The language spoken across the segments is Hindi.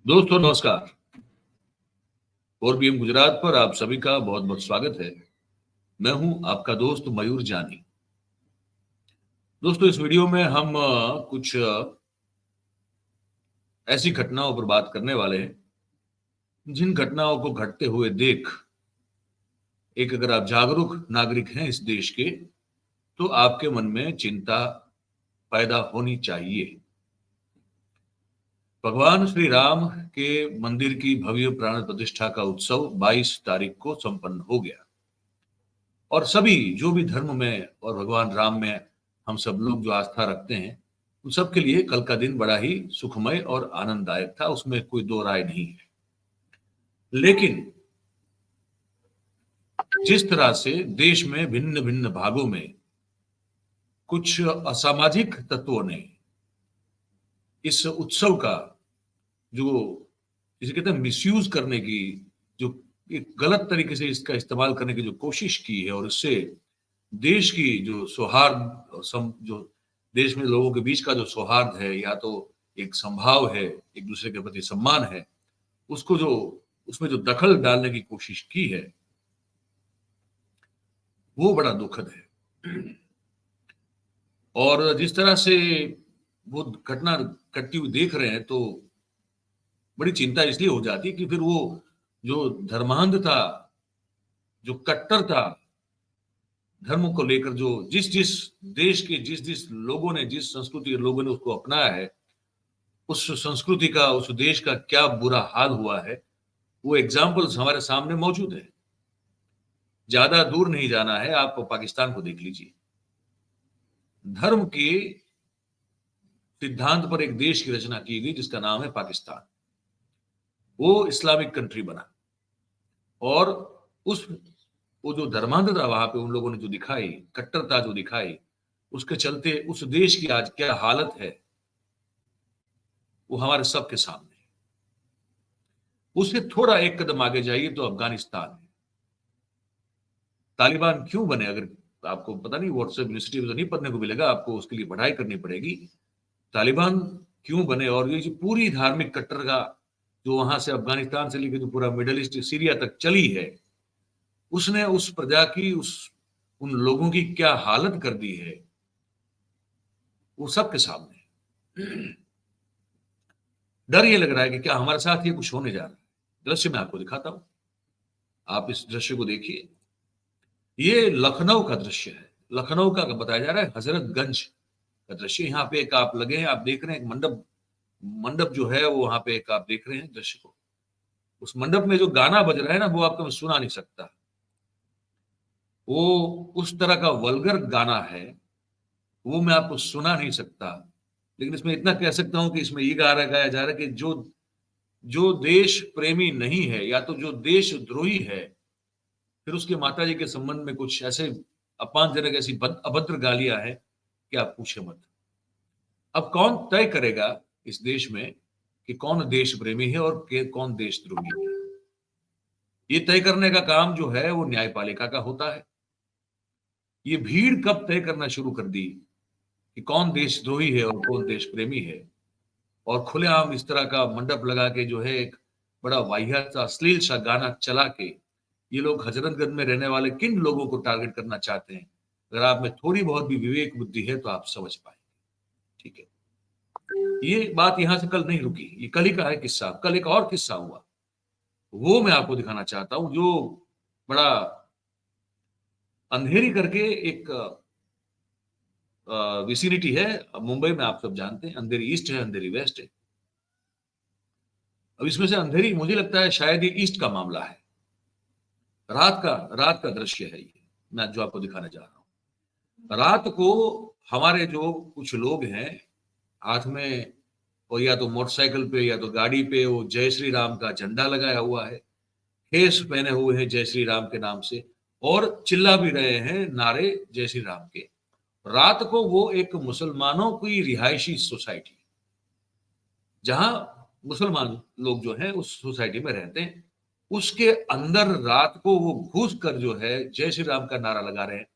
दोस्तों नमस्कार। ORBM गुजरात पर आप सभी का बहुत बहुत स्वागत है। मैं हूं आपका दोस्त मयूर जानी। दोस्तों इस वीडियो में हम कुछ ऐसी घटनाओं पर बात करने वाले हैं जिन घटनाओं को घटते हुए देख एक अगर आप जागरूक नागरिक हैं इस देश के तो आपके मन में चिंता पैदा होनी चाहिए। भगवान श्री राम के मंदिर की भव्य प्राण प्रतिष्ठा का उत्सव 22 तारीख को संपन्न हो गया और सभी जो भी धर्म में और भगवान राम में हम सब लोग जो आस्था रखते हैं उन सब के लिए कल का दिन बड़ा ही सुखमय और आनंददायक था, उसमें कोई दो राय नहीं है। लेकिन जिस तरह से देश में भिन्न भिन्न भागों में कुछ असामाजिक तत्वों ने इस उत्सव का जो जिसे कहते हैं मिसयूज करने की, जो एक गलत तरीके से इसका इस्तेमाल करने की जो कोशिश की है और इससे देश की जो सौहार्द जो देश में लोगों के बीच का जो सौहार्द है या तो एक संभाव है, एक दूसरे के प्रति सम्मान है, उसको जो उसमें जो दखल डालने की कोशिश की है वो बड़ा दुखद है। और जिस तरह से वो घटना घटती हुई देख रहे हैं तो बड़ी चिंता इसलिए हो जाती है कि फिर वो जो धर्मांध था, जो कट्टर था धर्म को लेकर, जो जिस जिस देश के जिस जिस लोगों ने, जिस संस्कृति के लोगों ने उसको अपनाया है, उस संस्कृति का, उस देश का क्या बुरा हाल हुआ है वो एग्जाम्पल्स हमारे सामने मौजूद है। ज्यादा दूर नहीं जाना है, आप पाकिस्तान को देख लीजिए। धर्म के सिद्धांत पर एक देश की रचना की गई जिसका नाम है पाकिस्तान। वो इस्लामिक कंट्री बना और उस वो जो धर्मांधता वहां पे उन लोगों ने जो दिखाई, कट्टरता जो दिखाई, उसके चलते उस देश की आज क्या हालत है वो हमारे सबके सामने है। उससे थोड़ा एक कदम आगे जाइए तो अफगानिस्तान है। तालिबान क्यों बने, अगर आपको पता नहीं, व्हाट्सएप यूनिवर्सिटी में तो नहीं पढ़ने को मिलेगा आपको, उसके लिए पढ़ाई करनी पड़ेगी। तालिबान क्यों बने और ये जो पूरी धार्मिक कट्टर का जो वहां से अफगानिस्तान से लेकर जो पूरा मिडल ईस्ट सीरिया तक चली है, उसने उस प्रजा की, उन लोगों की क्या हालत कर दी है वो सबके सामने है। डर ये लग रहा है कि क्या हमारे साथ ये कुछ होने जा रहा है। दृश्य मैं आपको दिखाता हूं, आप इस दृश्य को देखिए। ये लखनऊ का दृश्य है। लखनऊ का बताया जा रहा है हजरतगंज का दृश्य। यहाँ पे एक आप लगे हैं, आप देख रहे हैं एक मंडप जो है वो वहां पे एक आप देख रहे हैं दृश्य को। उस मंडप में जो गाना बज रहा है ना वो आपको मैं सुना नहीं सकता। वो उस तरह का वल्गर गाना है, वो मैं आपको सुना नहीं सकता। लेकिन इसमें इतना कह सकता हूं कि इसमें ये गाया जा रहा है कि जो जो देश प्रेमी नहीं है या तो जो देशद्रोही है, फिर उसके माताजी के संबंध में कुछ ऐसे अपमानजनक, ऐसी अभद्र गालियां हैं कि आप पूछे मत। अब कौन तय करेगा इस देश में कि कौन देश प्रेमी है और कौन देशद्रोही है? ये तय करने का काम जो है वो न्यायपालिका का होता है। ये भीड़ कब तय करना शुरू कर दी कि कौन देशद्रोही है और कौन देश प्रेमी है, और खुलेआम इस तरह का मंडप लगा के जो है एक बड़ा वाहियात सा अश्लील सा गाना चला के ये लोग हजरतगंज में रहने वाले किन लोगों को टारगेट करना चाहते हैं, अगर आप में थोड़ी बहुत भी विवेक बुद्धि है तो आप समझ पाएंगे। ठीक है, ये बात यहां से कल नहीं रुकी, ये कल ही का है किस्सा। कल एक और किस्सा हुआ, वो मैं आपको दिखाना चाहता हूं, जो बड़ा अंधेरी करके एक विसिनिटी है मुंबई में, आप सब जानते हैं, अंधेरी ईस्ट है, अंधेरी वेस्ट है। अब इसमें से अंधेरी मुझे लगता है शायद ये ईस्ट का मामला है। रात का दृश्य है ये, मैं जो आपको दिखाने जा रहा हूं। रात को हमारे जो कुछ लोग हैं हाथ में, और या तो मोटरसाइकिल पे या तो गाड़ी पे वो जय श्री राम का झंडा लगाया हुआ है, खेस पहने हुए हैं जय श्री राम के नाम से, और चिल्ला भी रहे हैं नारे जय श्री राम के। रात को वो एक मुसलमानों की रिहायशी सोसाइटी, जहां मुसलमान लोग जो हैं उस सोसाइटी में रहते हैं, उसके अंदर रात को वो घुस कर जो है जय श्री राम का नारा लगा रहे हैं।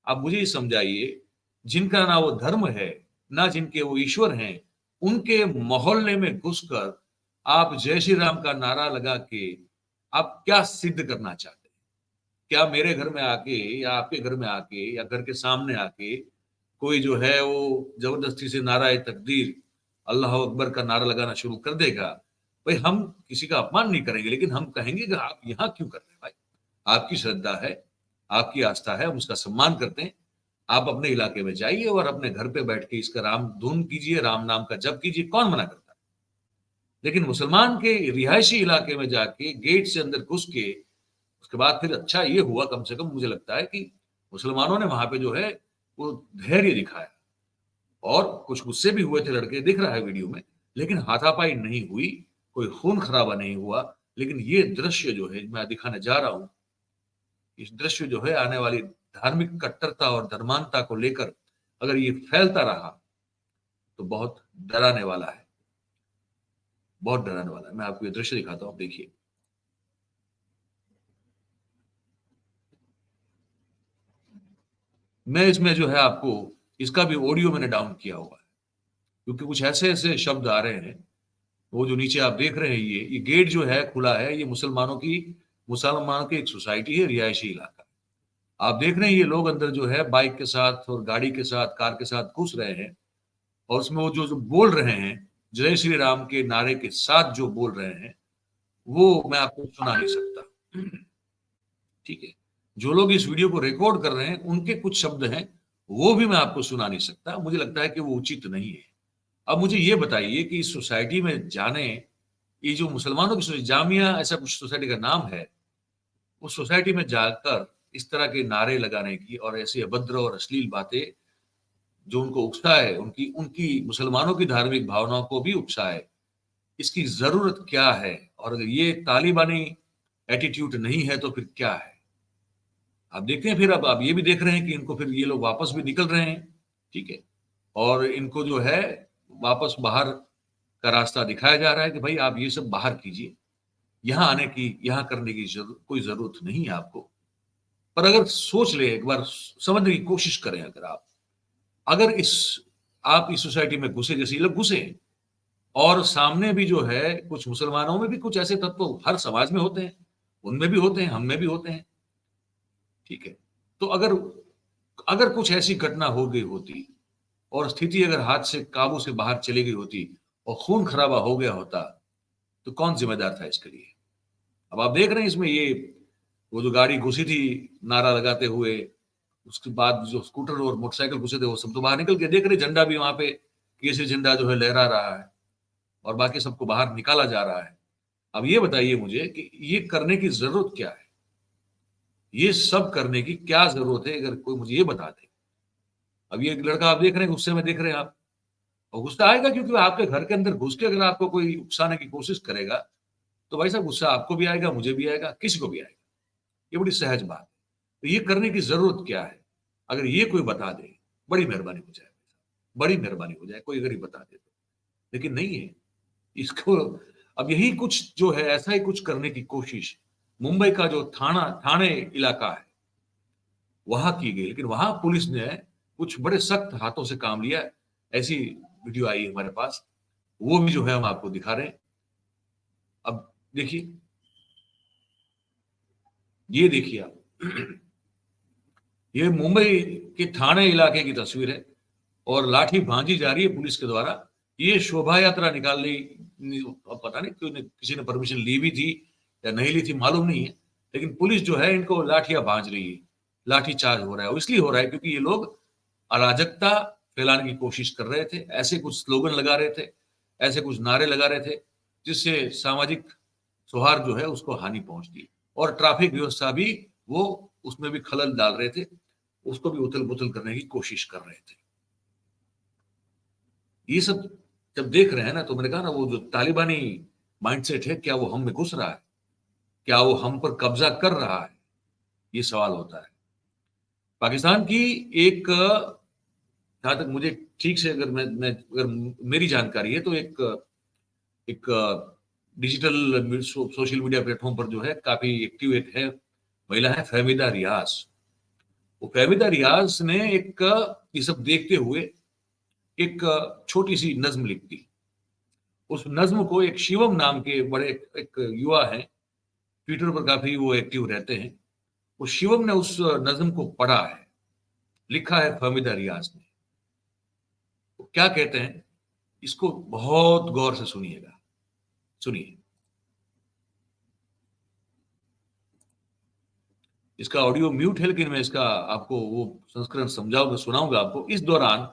आप मुझे ये समझाइए, जिनका ना वो धर्म है ना जिनके वो ईश्वर हैं, उनके मोहल्ले में घुसकर आप जय श्री राम का नारा लगा के आप क्या सिद्ध करना चाहते हैं? क्या मेरे घर में आके या आपके घर में आके या घर के सामने आके कोई जो है वो जबरदस्ती से नारा तकदीर, अल्लाह अकबर का नारा लगाना शुरू कर देगा? भाई हम किसी का अपमान नहीं करेंगे, लेकिन हम कहेंगे कि आप यहाँ क्यों कर रहे हैं भाई? आपकी श्रद्धा है, आपकी आस्था है, हम उसका सम्मान करते हैं। आप अपने इलाके में जाइए और अपने घर पे बैठ के इसका राम धुन कीजिए, राम नाम का जप कीजिए, कौन मना करता है? लेकिन मुसलमान के रिहायशी इलाके में जाके गेट से अंदर घुस के उसके बाद फिर अच्छा ये हुआ, कम से कम मुझे लगता है कि मुसलमानों ने वहां पे जो है वो धैर्य दिखाया, और कुछ गुस्से भी हुए थे लड़के, दिख रहा है वीडियो में, लेकिन हाथापाई नहीं हुई, कोई खून खराबा नहीं हुआ। लेकिन ये दृश्य जो है मैं दिखाने जा रहा हूं, इस दृश्य जो है आने वाली धार्मिक कट्टरता और धर्मांधता को लेकर अगर ये फैलता रहा तो बहुत डराने वाला है, बहुत डराने वाला है। मैं आपको ये दृश्य दिखाता हूं, देखिए। मैं इसमें जो है आपको इसका भी ऑडियो मैंने डाउन किया हुआ है, क्योंकि कुछ ऐसे ऐसे शब्द आ रहे हैं। वो जो नीचे आप देख रहे हैं, ये गेट जो है खुला है, ये मुसलमानों की एक सोसाइटी है, रिहायशी इलाका। आप देख रहे हैं ये लोग अंदर जो है बाइक के साथ और गाड़ी के साथ, कार के साथ घुस रहे हैं, और उसमें वो जो बोल रहे हैं जय श्री राम के नारे के साथ जो बोल रहे हैं, वो मैं आपको सुना नहीं सकता। ठीक है, जो लोग इस वीडियो को रिकॉर्ड कर रहे हैं उनके कुछ शब्द हैं, वो भी मैं आपको सुना नहीं सकता, मुझे लगता है कि वो उचित नहीं है। अब मुझे ये बताइए कि इस सोसाइटी में जाने, ये जो मुसलमानों की जामिया ऐसा कुछ सोसाइटी का नाम है, उस सोसाइटी में जाकर इस तरह के नारे लगाने की और ऐसी अभद्र और अश्लील बातें जो उनको उकसाए, उनकी उनकी मुसलमानों की धार्मिक भावनाओं को भी उकसाए, इसकी जरूरत क्या है? और अगर ये तालिबानी एटीट्यूड नहीं है तो फिर क्या है? आप देखते हैं, फिर अब आप ये भी देख रहे हैं कि इनको फिर ये लोग वापस भी निकल रहे हैं। ठीक है, और इनको जो है वापस बाहर का रास्ता दिखाया जा रहा है कि भाई आप ये सब बाहर कीजिए, यहाँ आने की, यहाँ करने की कोई जरूरत नहीं है आपको। पर अगर सोच ले, एक बार समझने की कोशिश करें, अगर आप इस सोसाइटी में घुसे जैसे ये लोग घुसे, और सामने भी जो है कुछ मुसलमानों में भी कुछ ऐसे तत्व हर समाज में होते हैं, उनमें भी होते हैं, हम में भी होते हैं। ठीक है, तो अगर अगर कुछ ऐसी घटना हो गई होती और स्थिति अगर हाथ से काबू से बाहर चली गई होती और खून खराबा हो गया होता, तो कौन जिम्मेदार था इसके लिए? अब आप देख रहे हैं इसमें ये वो जो गाड़ी घुसी थी नारा लगाते हुए, उसके बाद जो स्कूटर और मोटरसाइकिल घुसे थे वो सब तो बाहर निकल के, देख रहे झंडा भी वहां पे केसरी झंडा जो है लहरा रहा है, और बाकी सबको बाहर निकाला जा रहा है। अब ये बताइए मुझे कि ये करने की जरूरत क्या है? ये सब करने की क्या जरूरत है? अगर कोई मुझे ये बता दे। अब ये लड़का आप देख रहे हैं, गुस्से में देख रहे हैं आप, और गुस्सा आएगा क्योंकि आपके घर के अंदर घुस के अगर आपको कोई उकसाने की कोशिश करेगा, तो भाई साहब गुस्सा आपको भी आएगा, मुझे भी आएगा, किसी को भी आएगा। ये बड़ी सहज बात है। तो ये करने की जरूरत क्या है? अगर ये कोई बता दे, बड़ी मेहरबानी हो जाए, बड़ी मेहरबानी हो जाए, कोई अगर ये बता दे तो। लेकिन नहीं है इसको। अब यही कुछ जो है, ऐसा ही कुछ करने की कोशिश मुंबई का जो थाने इलाका है वहां की गई, लेकिन वहां पुलिस ने कुछ बड़े सख्त हाथों से काम लिया। ऐसी वीडियो आई है हमारे पास, वो भी जो है हम आपको दिखा रहे हैं। अब देखिए, ये देखिए आप, ये मुंबई के थाने इलाके की तस्वीर है, और लाठी भांजी जा रही है पुलिस के द्वारा। ये शोभा यात्रा निकाल ली, अब पता नहीं क्यों किसी ने परमिशन ली भी थी या नहीं ली थी, मालूम नहीं है, लेकिन पुलिस जो है इनको लाठियां भांज रही है, लाठी चार्ज हो रहा है। और इसलिए हो रहा है क्योंकि ये लोग अराजकता फैलाने की कोशिश कर रहे थे, ऐसे कुछ स्लोगन लगा रहे थे, ऐसे कुछ नारे लगा रहे थे, जिससे सामाजिक सौहार्द जो है उसको हानि पहुंचती, और ट्रैफिक व्यवस्था भी वो उसमें भी खलल डाल रहे थे, उसको भी उथल पुथल करने की कोशिश कर रहे थे। ये सब जब देख रहे हैं ना, तो मैंने कहा ना, वो जो तालिबानी माइंडसेट है, क्या वो हम में घुस रहा है? क्या वो हम पर कब्जा कर रहा है? ये सवाल होता है। पाकिस्तान की एक, जहां तक मुझे ठीक से, मैं अगर मेरी जानकारी है, तो एक एक डिजिटल सोशल मीडिया प्लेटफॉर्म पर जो है काफी एक्टिव एक है महिला, है फहमीदा रियाज। वो फहमीदा रियाज ने एक ये सब देखते हुए एक छोटी सी नज्म लिख दी, उस नज्म को एक शिवम नाम के बड़े एक युवा है, ट्विटर पर काफी वो एक्टिव रहते हैं, वो शिवम ने उस नज्म को पढ़ा है, लिखा है फहमीदा रियाज ने। वो क्या कहते हैं, इसको बहुत गौर से सुनिएगा, सुनिए। इसका ऑडियो म्यूट है, लेकिन मैं इसका आपको वो संस्करण समझाऊंगा, सुनाऊंगा आपको। इस दौरान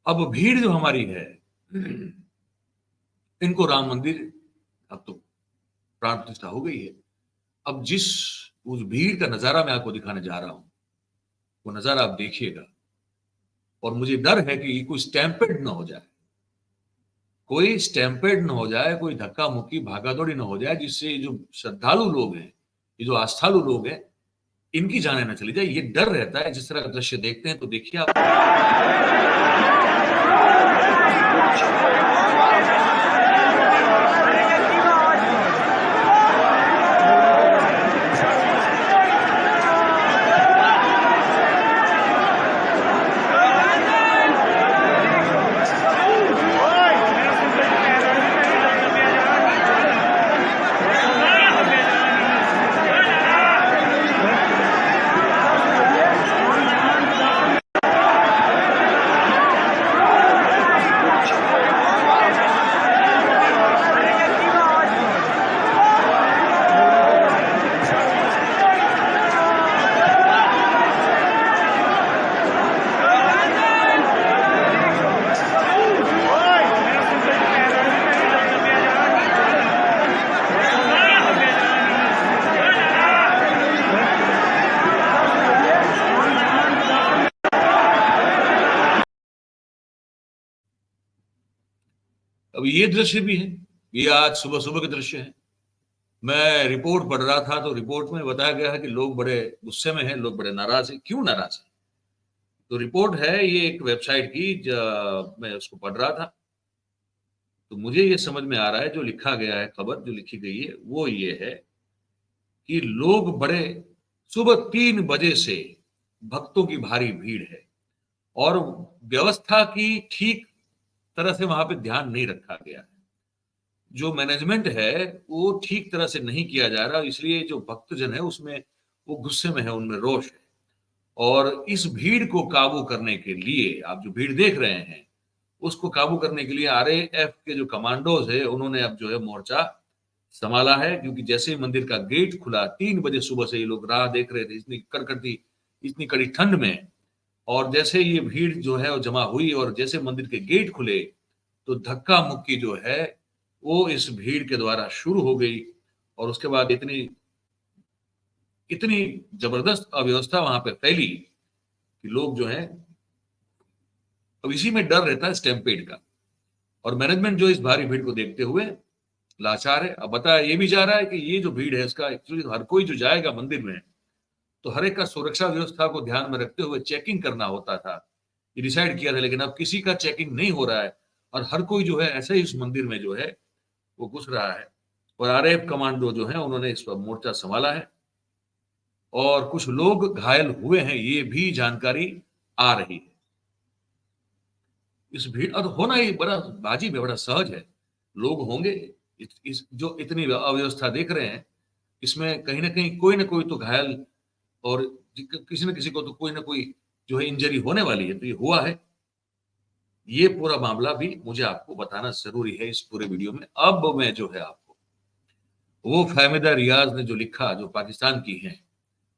अब भीड़ जो हमारी है, इनको राम मंदिर अब तो प्राण प्रतिष्ठा हो गई है। अब जिस उस भीड़ का नजारा मैं आपको दिखाने जा रहा हूं, वो नजारा आप देखिएगा, और मुझे डर है कि कोई स्टैम्पेड ना हो जाए, कोई स्टैम्पेड ना हो जाए, कोई धक्का मुक्की भागा दौड़ी ना हो जाए, जिससे जो श्रद्धालु लोग हैं, ये जो आस्थालु लोग हैं, इनकी जाने ना चली जाए। ये डर रहता है। जिस तरह का दृश्य देखते हैं तो देखिए आप। अब ये दृश्य भी है, ये आज सुबह सुबह के दृश्य है। मैं रिपोर्ट पढ़ रहा था तो रिपोर्ट में बताया गया है कि लोग बड़े गुस्से में हैं, लोग बड़े नाराज हैं। क्यों नाराज हैं? तो रिपोर्ट है ये एक वेबसाइट की, मैं उसको पढ़ रहा था, तो मुझे ये समझ में आ रहा है, जो लिखा गया है, खबर जो लिखी गई है वो ये है कि लोग बड़े, सुबह 3 बजे से भक्तों की भारी भीड़ है, और व्यवस्था की ठीक तरह से वहां पे ध्यान नहीं रखा गया है। जो मैनेजमेंट है वो ठीक तरह से नहीं किया जा रहा, इसलिए जो भक्तजन है उसमें वो गुस्से में है, उनमें रोष है। और इस भीड़ को काबू करने के लिए, आप जो भीड़ देख रहे हैं, उसको काबू करने के लिए आरएएफ के जो कमांडोज है, उन्होंने अब जो है मोर्चा संभाला है। क्योंकि जैसे ही मंदिर का गेट खुला, 3 बजे सुबह से ये लोग राह देख रहे थे, इतनी कड़कड़ी, इतनी कड़ी ठंड में, और जैसे ये भीड़ जो है वो जमा हुई, और जैसे मंदिर के गेट खुले तो धक्का मुक्की जो है वो इस भीड़ के द्वारा शुरू हो गई। और उसके बाद इतनी इतनी जबरदस्त अव्यवस्था वहां पे फैली कि लोग जो है, अब इसी में डर रहता है स्टैम्पेड का। और मैनेजमेंट जो इस भारी भीड़ को देखते हुए लाचार है। अब बताया ये भी जा रहा है कि ये जो भीड़ है इसका एक्चुअली हर कोई जो जाएगा मंदिर में, तो हर एक का सुरक्षा व्यवस्था को ध्यान में रखते हुए चेकिंग करना होता था, ये डिसाइड किया था। लेकिन अब किसी का चेकिंग नहीं हो रहा है, और हर कोई जो है ऐसे ही उस मंदिर में जो है वो घुस रहा है। और आरएएफ कमांडो जो है उन्होंने इस पर मोर्चा संभाला है, और कुछ लोग घायल हुए हैं, ये भी जानकारी आ रही है। इस भीड़, और होना ही बड़ा बाजी में बड़ा सहज है, लोग होंगे। इस जो इतनी अव्यवस्था देख रहे हैं, इसमें कहीं ना कहीं कोई ना कोई तो घायल, और किसी न किसी को तो कोई ना कोई जो है इंजरी होने वाली है। तो ये हुआ है, ये पूरा मामला भी मुझे आपको बताना जरूरी है इस पूरे वीडियो में। अब मैं जो है आपको वो फहमीदा रियाज ने जो लिखा, जो पाकिस्तान की हैं,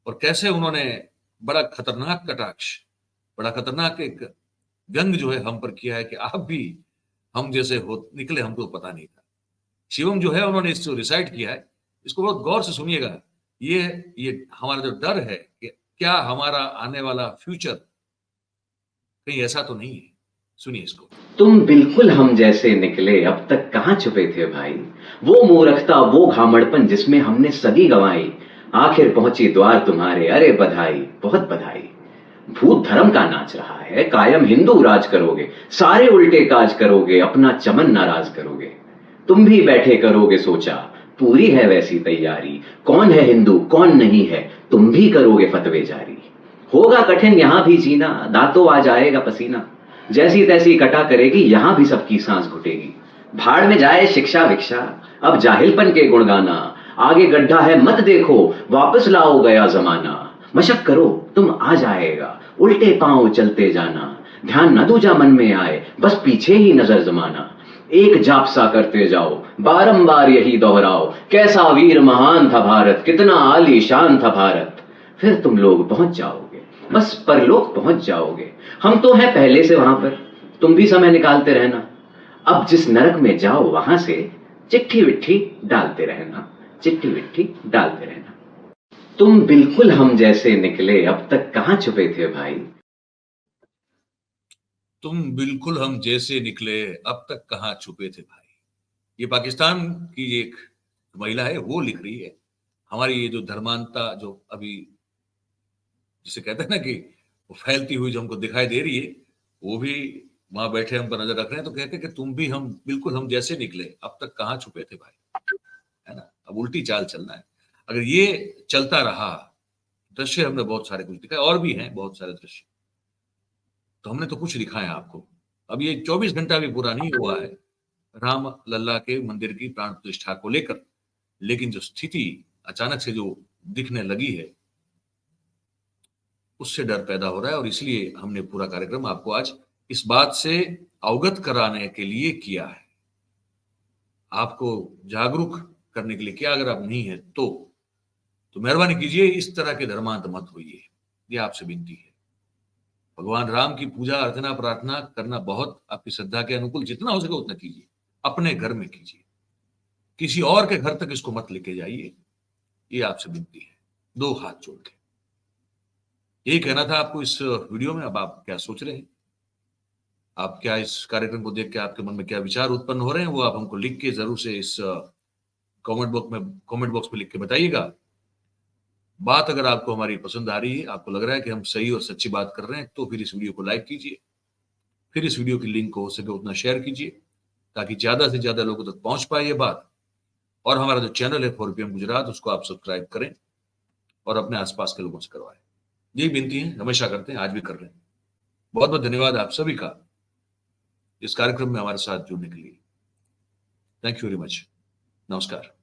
और कैसे उन्होंने बड़ा खतरनाक कटाक्ष, बड़ा खतरनाक एक व्यंग जो है हम पर किया है कि आप भी हम जैसे हो निकले, हमको पता नहीं था। शिवम जो है उन्होंने इसको रिसाइट किया है, इसको बहुत गौर से सुनिएगा। ये हमारा जो डर है कि क्या हमारा आने वाला फ्यूचर कहीं ऐसा तो नहीं है। सुनिए इसको। तुम बिल्कुल हम जैसे निकले, अब तक कहां छुपे थे भाई। वो मूर्खता, वो घामड़पन जिसमें हमने सदी गंवाई, आखिर पहुंची द्वार तुम्हारे, अरे बधाई, बहुत बधाई। भूत धर्म का नाच रहा है, कायम हिंदू राज करोगे, सारे उल्टे काज करोगे, अपना चमन नाराज करोगे। तुम भी बैठे करोगे सोचा, पूरी है वैसी तैयारी, कौन है हिंदू कौन नहीं है, तुम भी करोगे फतवे जारी। होगा कठिन यहां भी जीना, दांतों आ जाएगा पसीना, जैसी तैसी कटा करेगी यहां भी सबकी सांस घुटेगी। भाड़ में जाए शिक्षा विक्षा, अब जाहिलपन के गुण गाना, आगे गड्ढा है मत देखो, वापस लाओ गया जमाना। मशक करो तुम आ जाएगा, उल्टे पांव चलते जाना, ध्यान न दूजा मन में आए, बस पीछे ही नजर जमाना। एक जाप सा करते जाओ, बारंबार यही दोहराओ, कैसा वीर महान था भारत, कितना आलीशान था भारत। फिर तुम लोग पहुंच जाओगे, बस परलोक पहुंच जाओगे। हम तो हैं पहले से वहां पर, तुम भी समय निकालते रहना। अब जिस नरक में जाओ वहां से चिट्ठी विट्ठी डालते रहना, चिट्ठी विट्ठी डालते रहना। तुम बिल्कुल हम जैसे निकले, अब तक कहां छुपे थे भाई। तुम बिल्कुल हम जैसे निकले, अब तक कहां छुपे थे भाई। ये पाकिस्तान की एक महिला है, वो लिख रही है। हमारी ये जो धर्मांता जो अभी जिसे कहते हैं ना कि वो फैलती हुई जो हमको दिखाई दे रही है, वो भी वहां बैठे हम पर नजर रख रहे हैं, तो कहते हैं कि तुम भी हम बिल्कुल हम जैसे निकले, अब तक कहां छुपे थे भाई। है ना, अब उल्टी चाल चलना है। अगर ये चलता रहा, दृश्य हमने बहुत सारे कुछ दिखाए, और भी हैं बहुत सारे दृश्य, तो हमने तो कुछ दिखाया आपको। अब ये 24 घंटा भी पूरा नहीं हुआ है राम लल्ला के मंदिर की प्राण प्रतिष्ठा को लेकर, लेकिन जो स्थिति अचानक से जो दिखने लगी है, उससे डर पैदा हो रहा है। और इसलिए हमने पूरा कार्यक्रम आपको आज इस बात से अवगत कराने के लिए किया है, आपको जागरूक करने के लिए किया। अगर आप नहीं है तो मेहरबानी कीजिए, इस तरह के धर्मांत मत होइए, ये आपसे विनती है। भगवान राम की पूजा अर्चना प्रार्थना करना बहुत आपकी श्रद्धा के अनुकूल, जितना हो सके उतना कीजिए, अपने घर में कीजिए, किसी और के घर तक इसको मत लेके जाइए, ये आपसे विनती है, दो हाथ जोड़ के। यही कहना था आपको इस वीडियो में। अब आप क्या सोच रहे हैं, आप क्या इस कार्यक्रम को देख के आपके मन में क्या विचार उत्पन्न हो रहे हैं, वो आप हमको लिख के जरूर से इस कमेंट बॉक्स में लिख के बताइएगा। बात अगर आपको हमारी पसंद आ रही है, आपको लग रहा है कि हम सही और सच्ची बात कर रहे हैं, तो फिर इस वीडियो को लाइक कीजिए, फिर इस वीडियो की लिंक को हो सके उतना शेयर कीजिए, ताकि ज्यादा से ज्यादा लोगों तक पहुंच पाए ये बात। और हमारा जो चैनल है 4PM गुजरात, उसको आप सब्सक्राइब करें और अपने आसपास के लोगों से करवाएं। यही विनती है, हमेशा करते हैं, आज भी कर रहे हैं। बहुत बहुत धन्यवाद आप सभी का इस कार्यक्रम में हमारे साथ जुड़ने के लिए। Thank you very much. नमस्कार।